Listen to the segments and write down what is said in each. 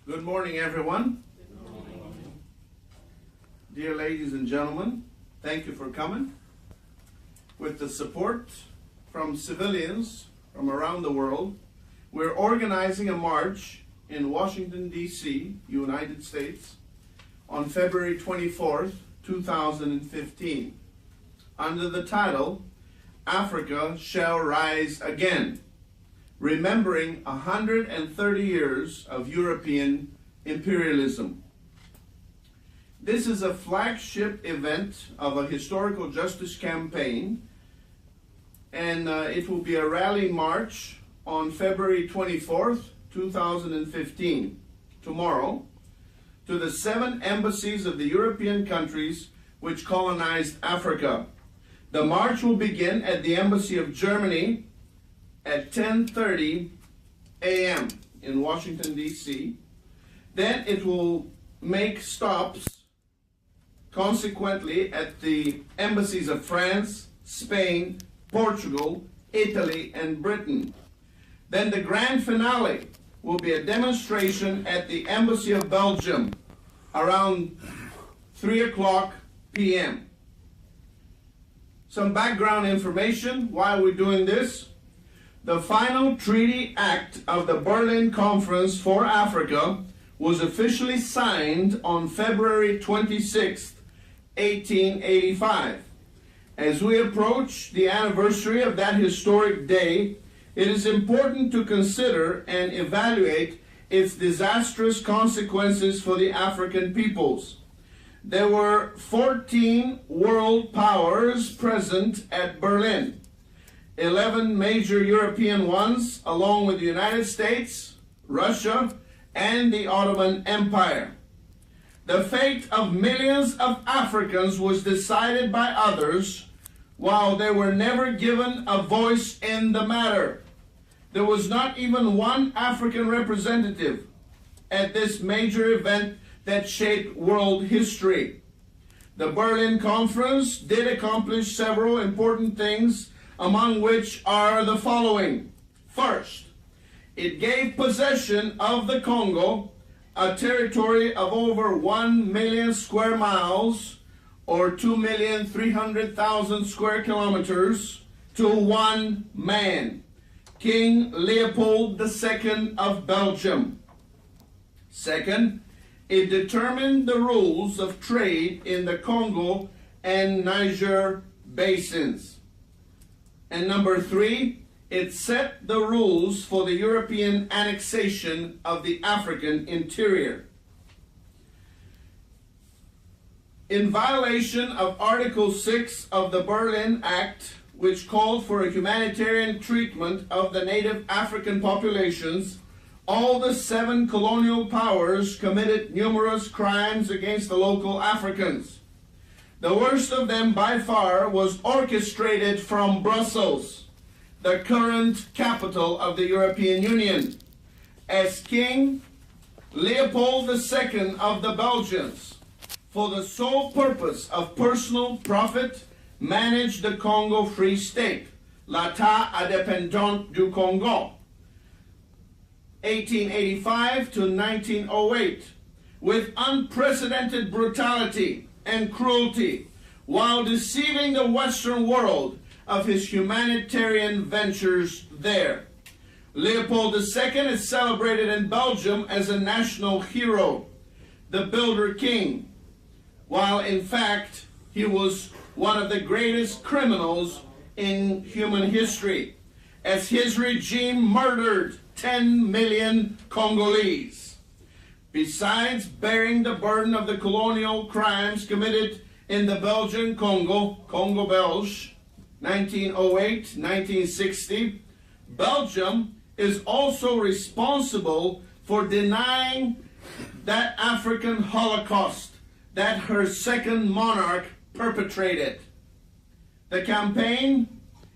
Good morning, everyone. Good morning. Dear ladies and gentlemen, thank you for coming. With the support from civilians from around the world, we're organizing a march in Washington, D.C., United States, on February 24th, 2015, under the title, Africa Shall Rise Again, remembering 130 years of European imperialism. This is a flagship event of a historical justice campaign, and it will be a rally march on February 24th, 2015, tomorrow, to the 7 embassies of the European countries which colonized Africa. The march will begin at the Embassy of Germany at 10:30 a.m. in Washington, D.C. Then it will make stops, consequently, at the embassies of France, Spain, Portugal, Italy, and Britain. Then the grand finale will be a demonstration at the Embassy of Belgium around 3 o'clock p.m. Some background information. Why are we doing this? The final treaty act of the Berlin Conference for Africa was officially signed on February 26, 1885. As we approach the anniversary of that historic day, it is important to consider and evaluate its disastrous consequences for the African peoples. There were 14 world powers present at Berlin. 11 major European ones, along with the United States, Russia, and the Ottoman Empire. The fate of millions of Africans was decided by others, while they were never given a voice in the matter. There was not even one African representative at this major event that shaped world history. The Berlin Conference did accomplish several important things, among which are the following. First, it gave possession of the Congo, a territory of over 1 million square miles, or 2,300,000 square kilometers, to one man, King Leopold II of Belgium. Second, it determined the rules of trade in the Congo and Niger basins. And number 3, it set the rules for the European annexation of the African interior. In violation of Article 6 of the Berlin Act, which called for a humanitarian treatment of the native African populations, all the 7 colonial powers committed numerous crimes against the local Africans. The worst of them by far was orchestrated from Brussels, the current capital of the European Union, as King Leopold II of the Belgians, for the sole purpose of personal profit, managed the Congo Free State, l'État indépendant du Congo, 1885 to 1908, with unprecedented brutality and cruelty, while deceiving the Western world of his humanitarian ventures there. Leopold II is celebrated in Belgium as a national hero, the Builder King, while in fact he was one of the greatest criminals in human history, as his regime murdered 10 million Congolese. Besides bearing the burden of the colonial crimes committed in the Belgian Congo, Congo Belge, 1908-1960, Belgium is also responsible for denying that African Holocaust that her second monarch perpetrated. The campaign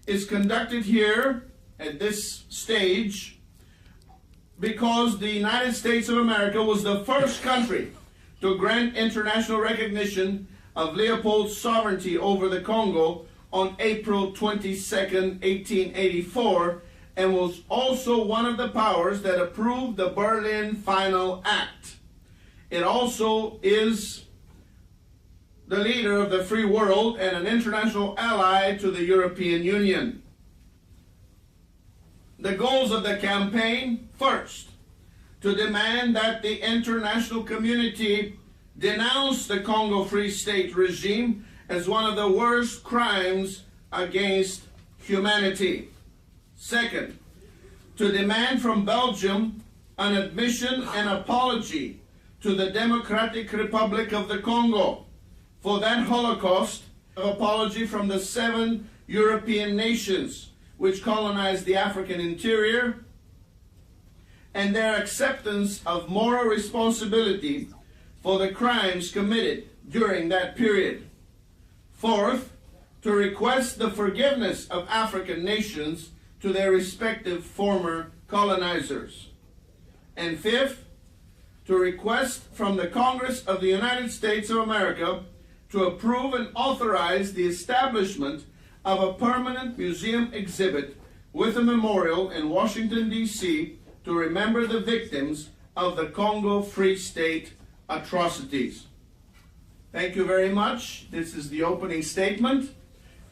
is conducted here at this stage because the United States of America was the first country to grant international recognition of Leopold's sovereignty over the Congo on April 22, 1884, and was also one of the powers that approved the Berlin Final Act. It also is the leader of the free world and an international ally to the European Union. The goals of the campaign: first, to demand that the international community denounce the Congo Free State regime as one of the worst crimes against humanity. Second, to demand from Belgium an admission and apology to the Democratic Republic of the Congo for that Holocaust, an apology from the 7 European nations which colonized the African interior, and their acceptance of moral responsibility for the crimes committed during that period. Fourth, to request the forgiveness of African nations to their respective former colonizers. And fifth, to request from the Congress of the United States of America to approve and authorize the establishment of a permanent museum exhibit with a memorial in Washington, D.C. to remember the victims of the Congo Free State atrocities. Thank you very much. This is the opening statement.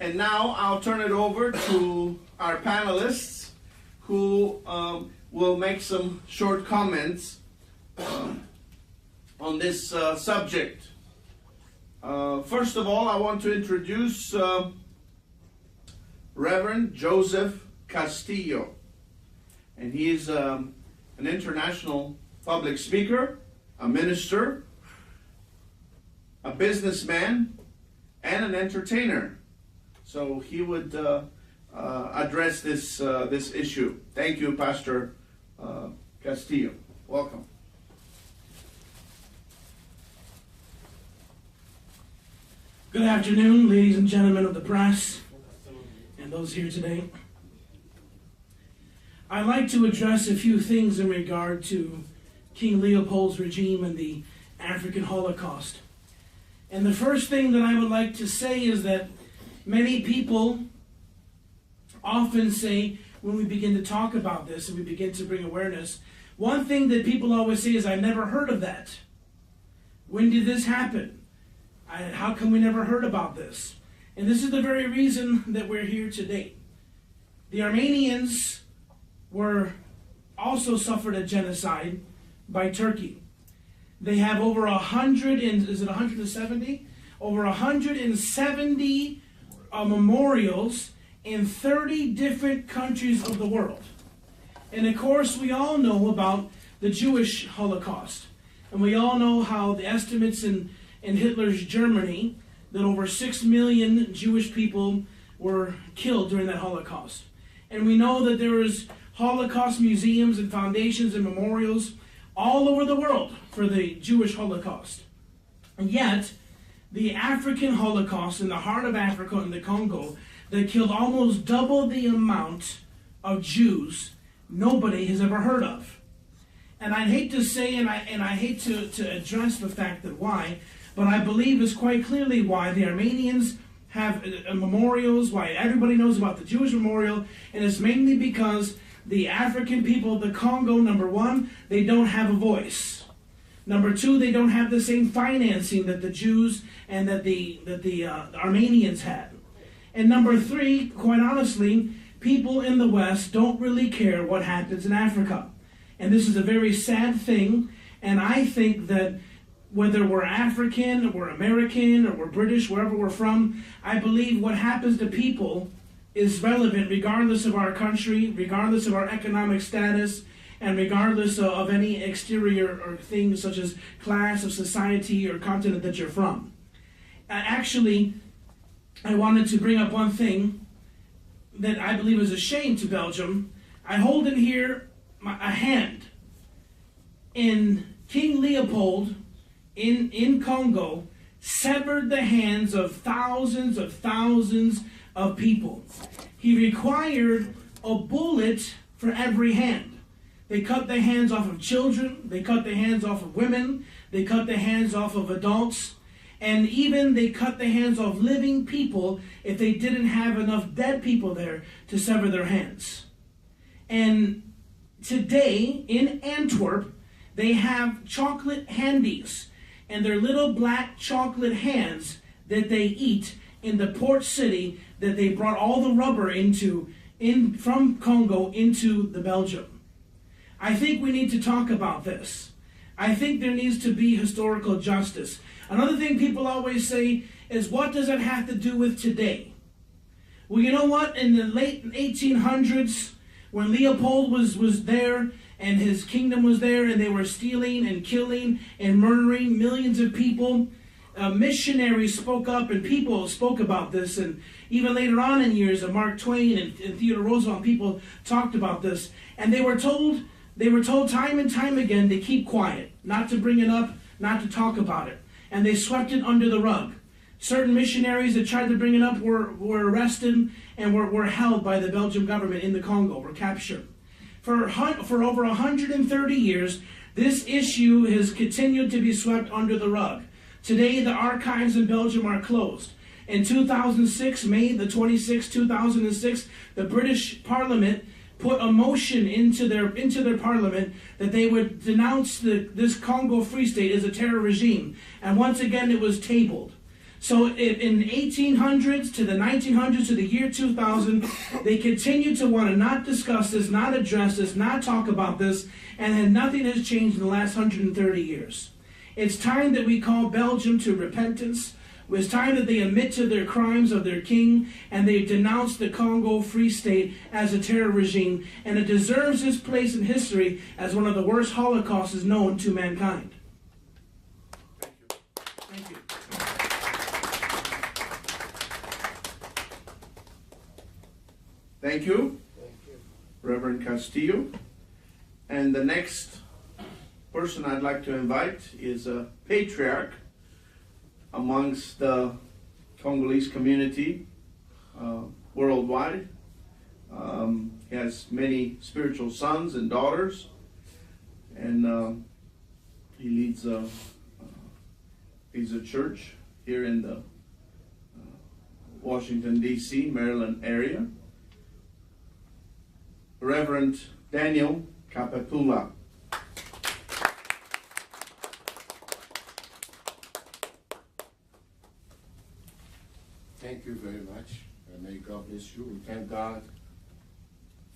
And now I'll turn it over to our panelists who will make some short comments on this subject. First of all, I want to introduce Reverend Joseph Castillo. And he is an international public speaker, a minister, a businessman, and an entertainer. So he would address this issue. Thank you, Pastor Castillo. Welcome. Good afternoon, ladies and gentlemen of the press, and those here today. I'd like to address a few things in regard to King Leopold's regime and the African Holocaust. And the first thing that I would like to say is that many people often say, when we begin to talk about this and we begin to bring awareness, one thing that people always say is, "I never heard of that. When did this happen? How come we never heard about this?" And this is the very reason that we're here today. The Armenians were also suffered a genocide by Turkey. They have over 170? Over 170 memorials in 30 different countries of the world. And of course, we all know about the Jewish Holocaust. And we all know how the estimates in Hitler's Germany, that over 6 million Jewish people were killed during that Holocaust. And we know that there is Holocaust museums and foundations and memorials all over the world for the Jewish Holocaust. And yet, the African Holocaust in the heart of Africa in the Congo, that killed almost double the amount of Jews, nobody has ever heard of. And I'd hate to say, and I hate to address the fact that why, but I believe it's quite clearly why the Armenians have memorials, why everybody knows about the Jewish memorial, and it's mainly because the African people of the Congo, number one, they don't have a voice. Number two, they don't have the same financing that the Jews and that the Armenians had. And number three, quite honestly, people in the West don't really care what happens in Africa. And this is a very sad thing, and I think that whether we're African, or we're American, or we're British, wherever we're from, I believe what happens to people is relevant regardless of our country, regardless of our economic status, and regardless of any exterior or things such as class of society or continent that you're from. Actually, I wanted to bring up one thing that I believe is a shame to Belgium. I hold in here a hand. In King Leopold in Congo severed the hands of thousands of people. He required a bullet for every hand. They cut the hands off of children, they cut the hands off of women, they cut the hands off of adults, and even they cut the hands off living people if they didn't have enough dead people there to sever their hands. And today in Antwerp, they have chocolate handies, and they're little black chocolate hands that they eat in the port city that they brought all the rubber from Congo into the Belgium. I think we need to talk about this. I think there needs to be historical justice. Another thing people always say is, what does it have to do with today? Well, you know what? In the late 1800s, when Leopold was there and his kingdom was there and they were stealing and killing and murdering millions of people, missionaries spoke up and people spoke about this. And even later on in years, Mark Twain and Theodore Roosevelt, people talked about this. And they were told time and time again to keep quiet, not to bring it up, not to talk about it. And they swept it under the rug. Certain missionaries that tried to bring it up were arrested and were held by the Belgian government in the Congo, were captured. For over 130 years, this issue has continued to be swept under the rug. Today, the archives in Belgium are closed. In 2006, May the 26th, 2006, the British Parliament put a motion into their parliament that they would denounce this Congo Free State as a terror regime. And once again, it was tabled. So in 1800s to the 1900s to the year 2000, they continued to want to not discuss this, not address this, not talk about this, and nothing has changed in the last 130 years. It's time that we call Belgium to repentance. It's time that they admit to their crimes of their king, and they denounce the Congo Free State as a terror regime, and it deserves its place in history as one of the worst holocausts known to mankind. Thank you. Thank you, Reverend Castillo. And the next person I'd like to invite is a patriarch amongst the Congolese community worldwide. He has many spiritual sons and daughters, and he leads a church here in the Washington, D.C., Maryland area. Reverend Daniel Kapapula. Thank you very much. May God bless you. We thank God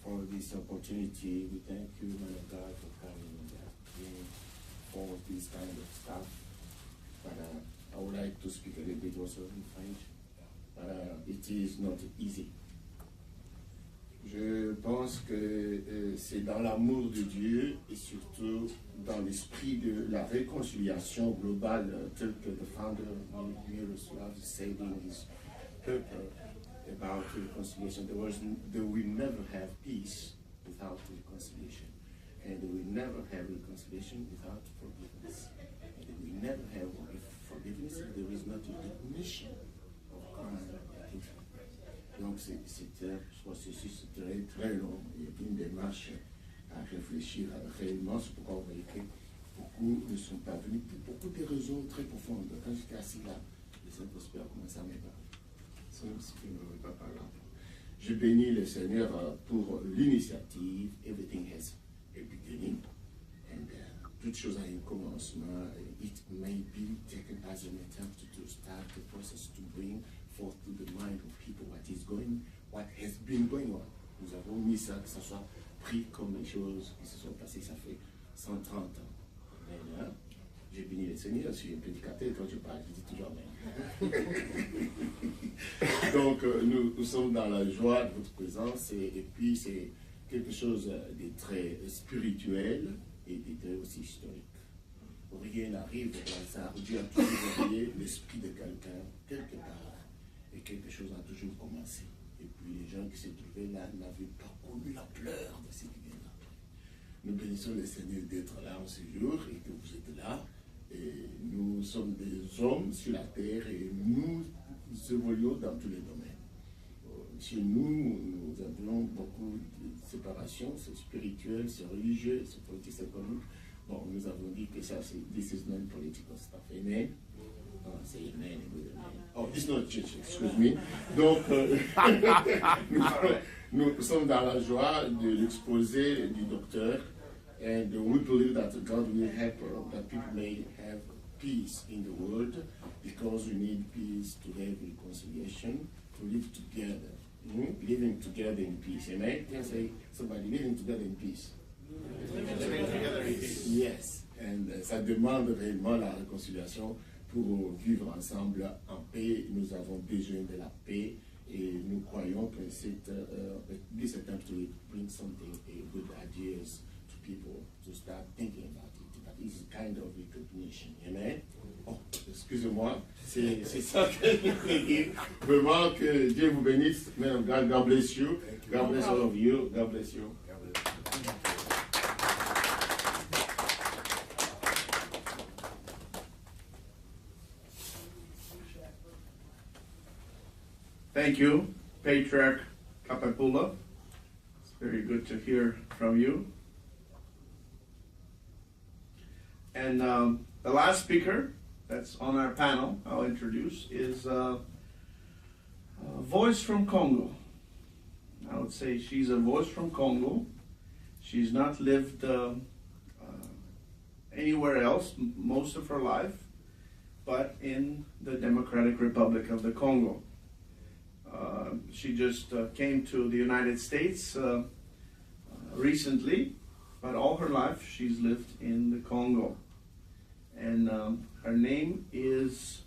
for this opportunity. We thank you, man of God, for coming and for this kind of stuff. But I would like to speak a little bit also in French. It is not easy. Je pense que c'est dans l'amour de Dieu et surtout dans l'esprit de la réconciliation globale tel que the founder Miroslav said in his paper about reconciliation. There will never have peace without reconciliation, and there will never have reconciliation without forgiveness, and there will never have forgiveness if there is not a recognition of crimes. Donc c'est un processus très très long, il y a une démarche à réfléchir réellement. C'est pourquoi vous voyez que beaucoup ne sont pas venus pour beaucoup de raisons très profondes. Quand j'étais assis là, le Saint-Esprit a commencé à me parler. Saint-Esprit ne veut pas parler. Je bénis le Seigneur pour l'initiative. Everything has a beginning, and toute chose a un commencement. It may be taken as an attempt to start the process to bring forth to the mind of people what has been going on. Nous avons mis ça, que ça soit pris comme les choses qui se sont passées, ça fait 130 ans. Mais là, j'ai béni le Seigneur, je suis un prédicateur, quand je parle, je dis toujours même. Donc, nous sommes dans la joie de votre présence, et puis c'est quelque chose de très spirituel et de très aussi historique. Rien n'arrive au hasard. Dieu a toujours envoyé l'esprit de quelqu'un quelque part, et quelque chose a toujours commencé. Et puis les gens qui se trouvaient là n'avaient pas connu l'ampleur de ce qui vient là. Nous bénissons le Seigneur d'être là en ce jour et que vous êtes là. Et nous sommes des hommes sur la terre et nous évoluons dans tous les domaines. Chez nous, nous avons beaucoup de séparation, c'est spirituel, c'est religieux, c'est politique, c'est économique. Bon, nous avons dit que ça, c'est this is non-political stuff. Amen. say amen with amen. Oh, it's not church, excuse me. Donc, nous sommes dans la joie de l'exposé du docteur, and we believe that God will help that people may have peace in the world, because we need peace to have reconciliation, to live together. Living together in peace. Amen? Can I say somebody living together in peace? Living together in peace. Yes. And ça demande réellement la réconciliation pour vivre ensemble en paix. Nous avons besoin de la paix et nous croyons que this attempt to bring something, good ideas to people to start thinking about it. That is kind of recognition. Amen? Oh, excusez-moi, c'est ça que je dis. Vraiment que Dieu vous bénisse. Man of God, God bless you. God bless all of you. God bless you. Thank you, Patriarch Kapapula. It's very good to hear from you. And the last speaker that's on our panel, I'll introduce, is a voice from Congo. I would say she's a voice from Congo. She's not lived anywhere else most of her life, but in the Democratic Republic of the Congo. She just came to the United States recently, but all her life she's lived in the Congo. And her name is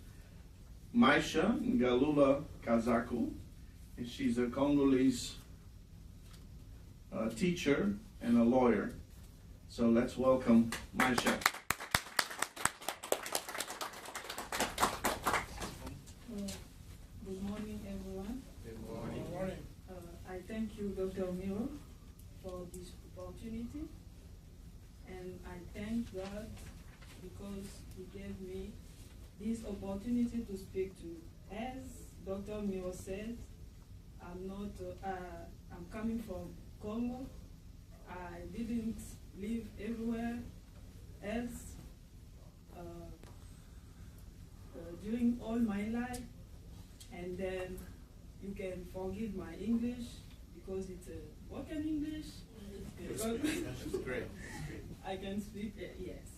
Maisha Ngalula Kazaku, and she's a Congolese teacher and a lawyer. So let's welcome Maisha. Good morning, everyone. Good morning. I thank you, Dr. Miro, for this opportunity, and I thank God because He gave me this opportunity to speak to you. As Dr. Miro said, I'm coming from Congo. I didn't live everywhere else during all my life. And then you can forgive my English because it's a broken English. That's great. I can speak, yes.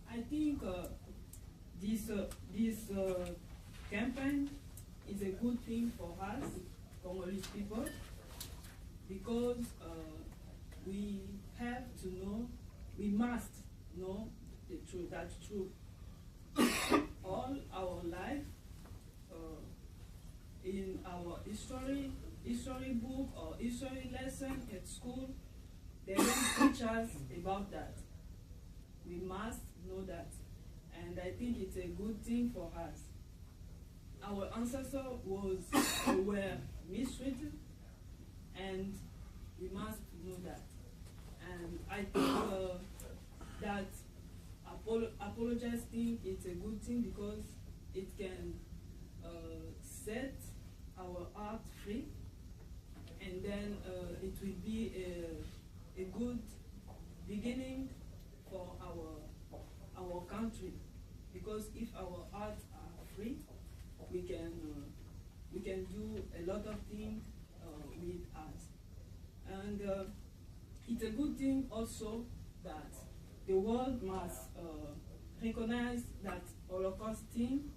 I think this campaign is a good thing for us, Congolese people, because we have to know, we must know the truth. That's true. All our life, in our history book or history lesson at school, they don't teach us about that. We must know that, and I think it's a good thing for us. Our ancestors were mistreated, and we must know that. And I think that apologizing is a good thing because it can set our heart free, and then it will be a good beginning for our country, because if our hearts are free, we can do a lot of things with us. And it's a good thing also that the world must recognize that Holocaust thing,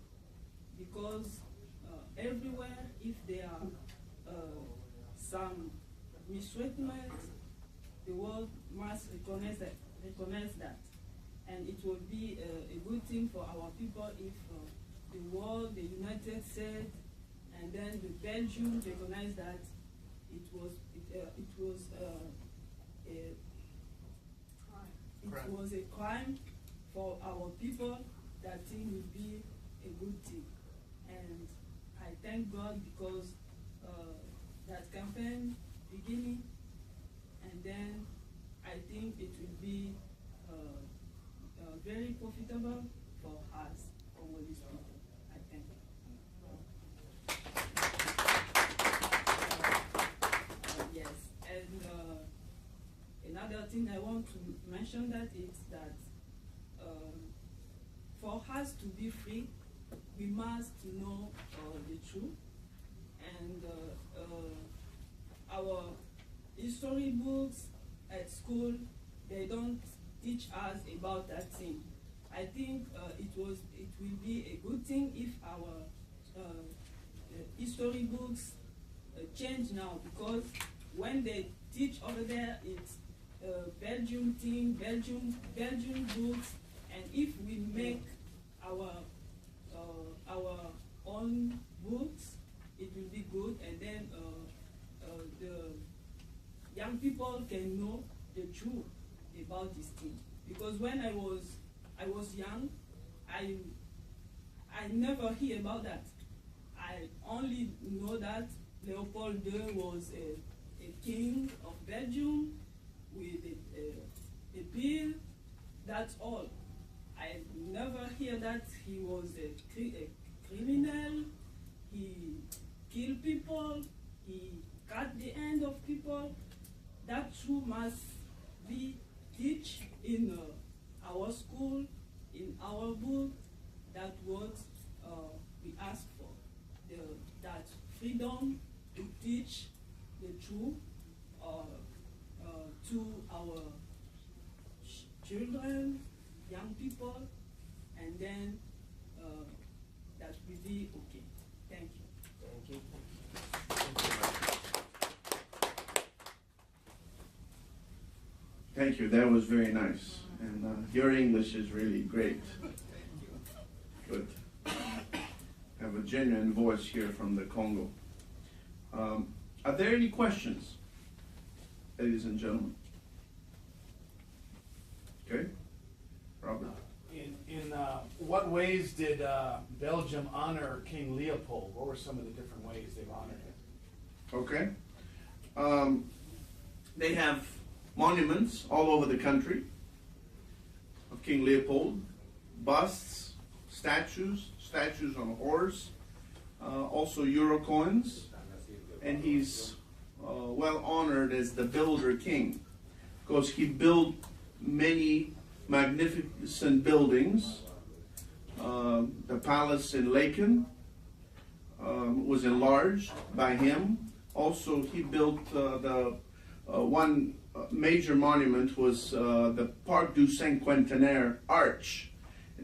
because everywhere, if there are some mistreatment, the world must recognize that. And it will be a good thing for our people if the world, the United States, and then the Belgium recognize that it was a crime for our people. That thing will be a good thing, and I thank God because that campaign beginning, and then I think it will be very profitable for us, Congolese people. I thank you. Yes, and another thing I want to mention that is that for us to be free, we must know the truth. And our history books at school, they don't teach us about that thing. I think it will be a good thing if our history books change now, because when they teach over there, it's Belgium thing, Belgium books, and if we make our own books, it will be good, and then the young people can know the truth about this thing. Because when I was young, I never hear about that. I only know that Leopold II was a king of Belgium with a bill. That's all. I never hear that he was a criminal. He killed people. He cut the end of people. That truth must be taught in our school, in our book. That what we ask for. That freedom to teach the truth to our children, young people, and then that will be okay. Thank you. Thank you. That was very nice. And your English is really great. Good. Have a genuine voice here from the Congo. Are there any questions, ladies and gentlemen? Okay. Robert. In what ways did Belgium honor King Leopold? What were some of the different ways they've honored him? Okay. They have monuments all over the country of King Leopold, busts, statues on a horse, also euro coins, and he's well honored as the builder king because he built many magnificent buildings. The palace in Laeken was enlarged by him. Also, he built the one major monument was the Parc du Cinquantenaire Arch.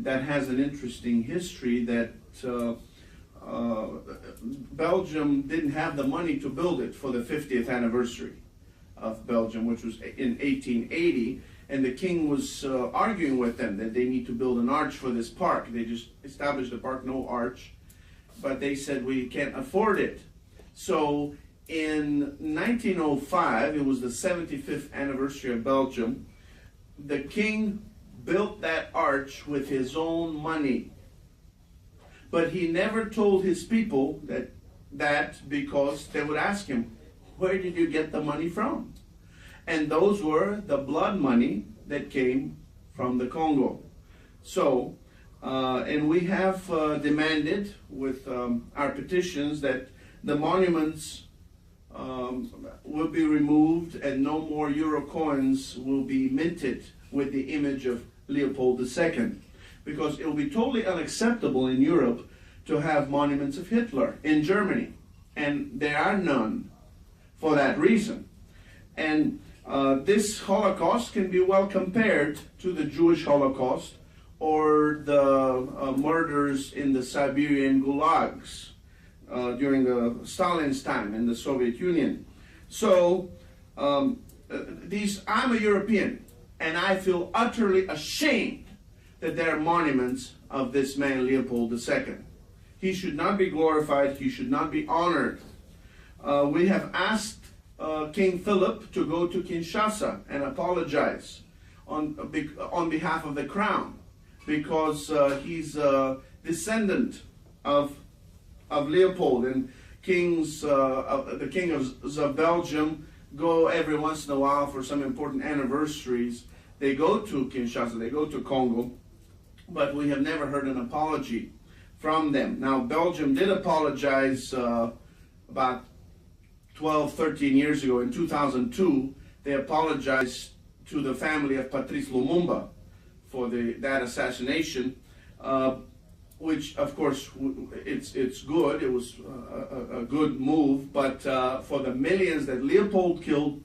That has an interesting history that Belgium didn't have the money to build it for the 50th anniversary of Belgium, which was in 1880, and the king was arguing with them that they need to build an arch for this park. They just established the park, no arch, but they said we can't afford it. So in 1905, it was the 75th anniversary of Belgium, the king built that arch with his own money. But he never told his people that because they would ask him, where did you get the money from? And those were the blood money that came from the Congo. So, and we have demanded with our petitions that the monuments will be removed and no more euro coins will be minted with the image of Leopold II, because it will be totally unacceptable in Europe to have monuments of Hitler in Germany, and there are none for that reason. And this Holocaust can be well compared to the Jewish Holocaust or the murders in the Siberian gulags during the Stalin's time in the Soviet Union. So I'm a European, and I feel utterly ashamed that there are monuments of this man, Leopold II. He should not be glorified. He should not be honored. We have asked King Philip to go to Kinshasa and apologize on behalf of the crown, because he's a descendant of Leopold, and the king of Belgium go every once in a while for some important anniversaries. They go to Kinshasa, they go to Congo, but we have never heard an apology from them. Now, Belgium did apologize about 12, 13 years ago. In 2002, they apologized to the family of Patrice Lumumba for that assassination, which of course it's good. It was a good move, but for the millions that Leopold killed,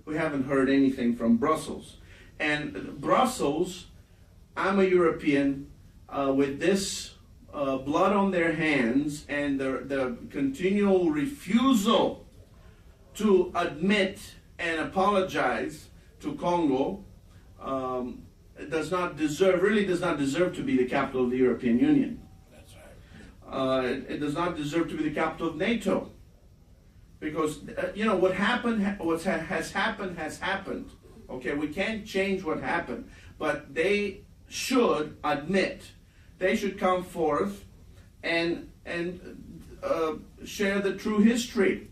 we haven't heard anything from Brussels. And Brussels, I'm a European, with this blood on their hands and the continual refusal to admit and apologize to Congo, really does not deserve to be the capital of the European Union. That's right. It does not deserve to be the capital of NATO. Because, what happened, has happened. Okay, we can't change what happened. But they should admit, they should come forth and share the true history.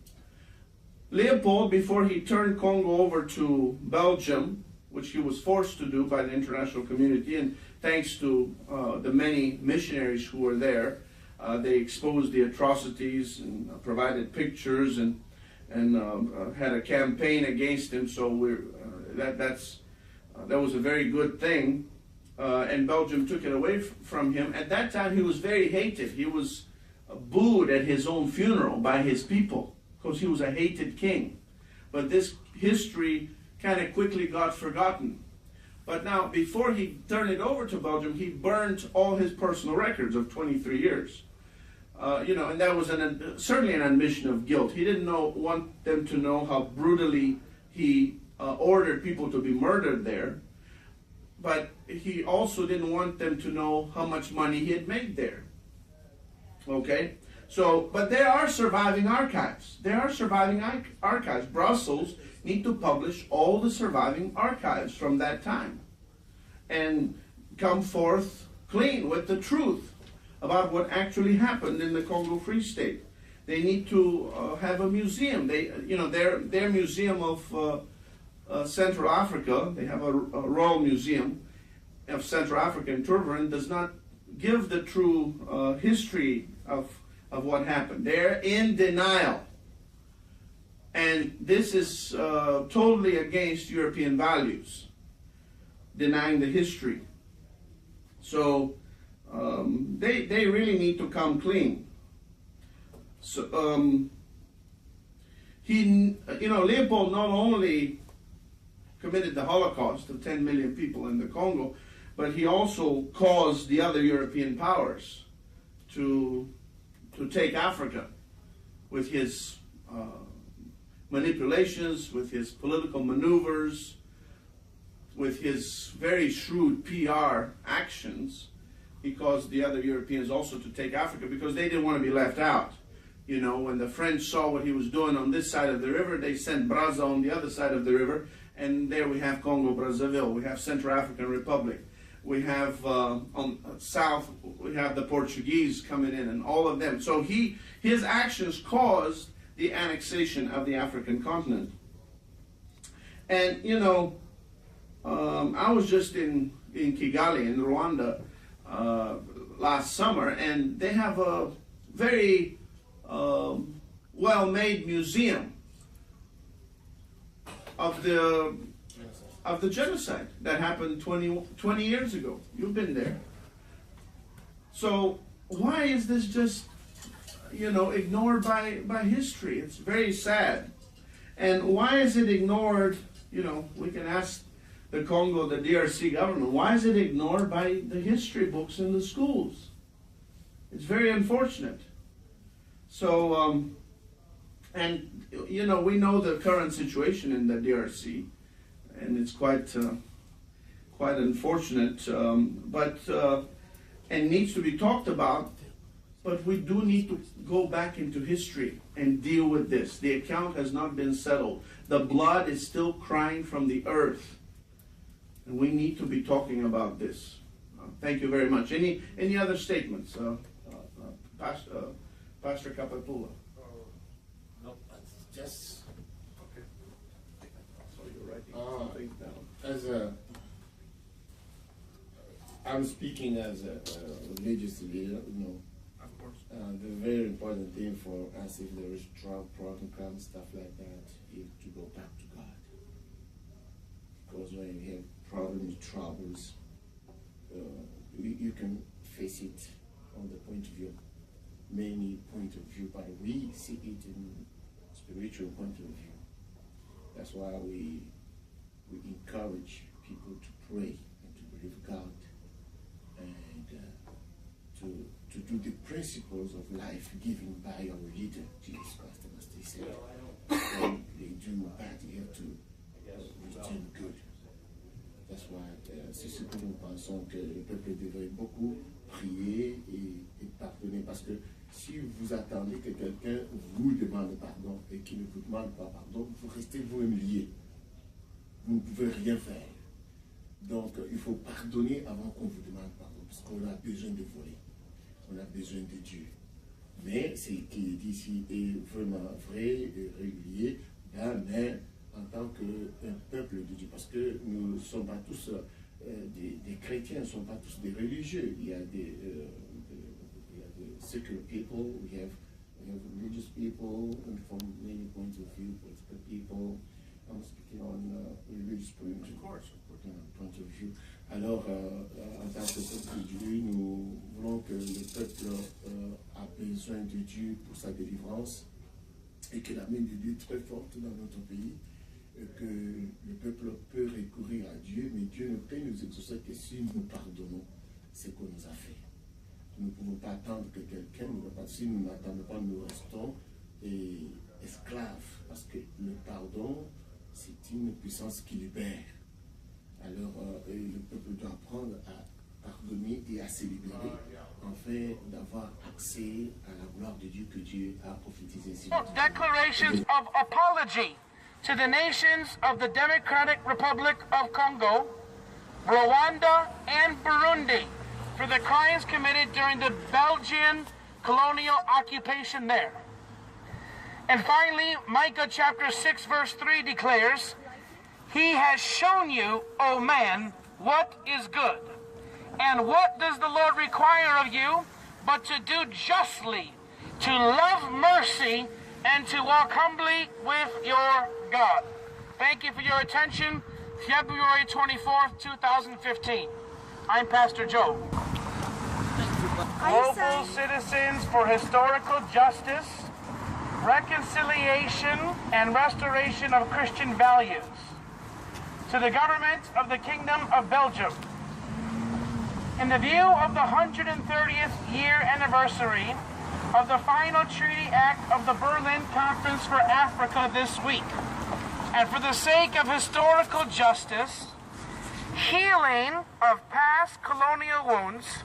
Leopold, before he turned Congo over to Belgium, which he was forced to do by the international community, and thanks to the many missionaries who were there, they exposed the atrocities and provided pictures and had a campaign against him. So that was a very good thing. And Belgium took it away from him. At that time, he was very hated. He was booed at his own funeral by his people because he was a hated king. But this history kind of quickly got forgotten. But now, before he turned it over to Belgium, he burned all his personal records of 23 years. And that was certainly an admission of guilt. He didn't want them to know how brutally he ordered people to be murdered there. But he also didn't want them to know how much money he had made there. Okay? So, but there are surviving archives. There are surviving archives. Brussels need to publish all the surviving archives from that time and come forth clean with the truth about what actually happened in the Congo Free State. They need to have a museum. Their museum of Central Africa, they have a Royal Museum of Central Africa in Turverin, does not give the true history of what happened. They're in denial. And this is totally against European values, denying the history. So they really need to come clean. So Leopold not only committed the Holocaust of 10 million people in the Congo, but he also caused the other European powers to take Africa with his manipulations, with his political maneuvers, with his very shrewd PR actions. He caused the other Europeans also to take Africa because they didn't want to be left out. When the French saw what he was doing on this side of the river, they sent Brazza on the other side of the river, and there we have Congo Brazzaville, we have Central African Republic, we have on south, we have the Portuguese coming in, and all of them. So his actions caused the annexation of the African continent. And I was just in Kigali, in Rwanda, last summer, and they have a very well-made museum of the genocide that happened 20 years ago. You've been there. So why is this just ignored by history? It's very sad. And why is it ignored? We can ask the Congo, the DRC government, why is it ignored by the history books in the schools? It's very unfortunate. So, we know the current situation in the DRC, and it's quite unfortunate, and needs to be talked about. But we do need to go back into history and deal with this. The account has not been settled. The blood is still crying from the earth. And we need to be talking about this. Thank you very much. Any other statements? Pastor Kapatula. No, just... Okay. So you're writing something down. I'm speaking as a religious leader, Of course. The very important thing for us, if there is problem, stuff like that, is to go back to God. Because when you have troubles, you can face it on the point of view, many point of view, but we see it in spiritual point of view. That's why we encourage people to pray and to believe God and to do the principles of life given by our leader, Jesus Christ, as they say. When they do bad, you have to return good. That's why c'est ce que nous pensons que le peuple devrait beaucoup prier et pardonner, parce que si vous attendez que quelqu'un vous demande pardon et qu'il ne vous demande pas pardon, vous restez vous-même lié. Vous ne pouvez rien faire. Donc il faut pardonner avant qu'on vous demande pardon, parce qu'on a besoin de voler. On a besoin de Dieu. Mais ce qui est dit ici est vraiment vrai et régulier, mais en tant qu'un peuple de Dieu, parce que nous ne sommes pas tous des chrétiens, nous ne sommes pas tous des religieux. Il y a des secular people, we have religious people, and from many points of view, political people. I'm speaking on religious point of view. Alors, en tant que peuple de Dieu, nous voulons que le peuple a besoin de Dieu pour sa délivrance et que la main de Dieu est très forte dans notre pays, et que le peuple peut recourir à Dieu, mais Dieu ne peut nous exaucer que si nous pardonnons ce qu'on nous a fait. Nous ne pouvons pas attendre que quelqu'un nous repasse. Si nous n'attendons pas, nous restons esclaves, parce que le pardon, c'est une puissance qui libère. Alors, le peuple doit apprendre à pardonner et à se libérer, afin d'avoir accès à la gloire de Dieu que Dieu a prophétisé. Declarations of apology to the nations of the Democratic Republic of Congo, Rwanda, and Burundi for the crimes committed during the Belgian colonial occupation there. And finally, Micah chapter 6 verse 3 declares, He has shown you, O man, what is good. And what does the Lord require of you but to do justly, to love mercy, and to walk humbly with your God. Thank you for your attention. February 24th, 2015. I'm Pastor Joe. Global Citizens for Historical Justice, Reconciliation, and Restoration of Christian Values. To the government of the Kingdom of Belgium. In the view of the 130th year anniversary of the final Treaty Act of the Berlin Conference for Africa this week, and for the sake of historical justice, healing of past colonial wounds,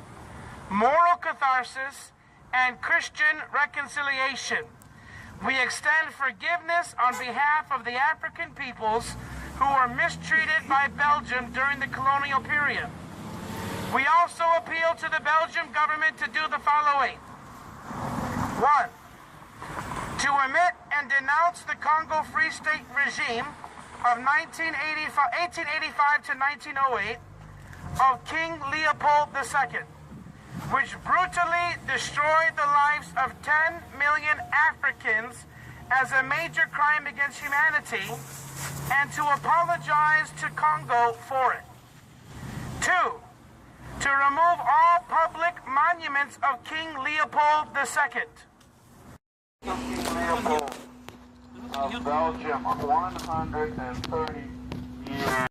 moral catharsis, and Christian reconciliation, we extend forgiveness on behalf of the African peoples who were mistreated by Belgium during the colonial period. We also appeal to the Belgian government to do the following. 1. To omit and denounce the Congo Free State regime of 1885 to 1908 of King Leopold II, which brutally destroyed the lives of 10 million Africans as a major crime against humanity, and to apologize to Congo for it. 2. To remove all public monuments of King Leopold II. King Leopold of Belgium, 130 years.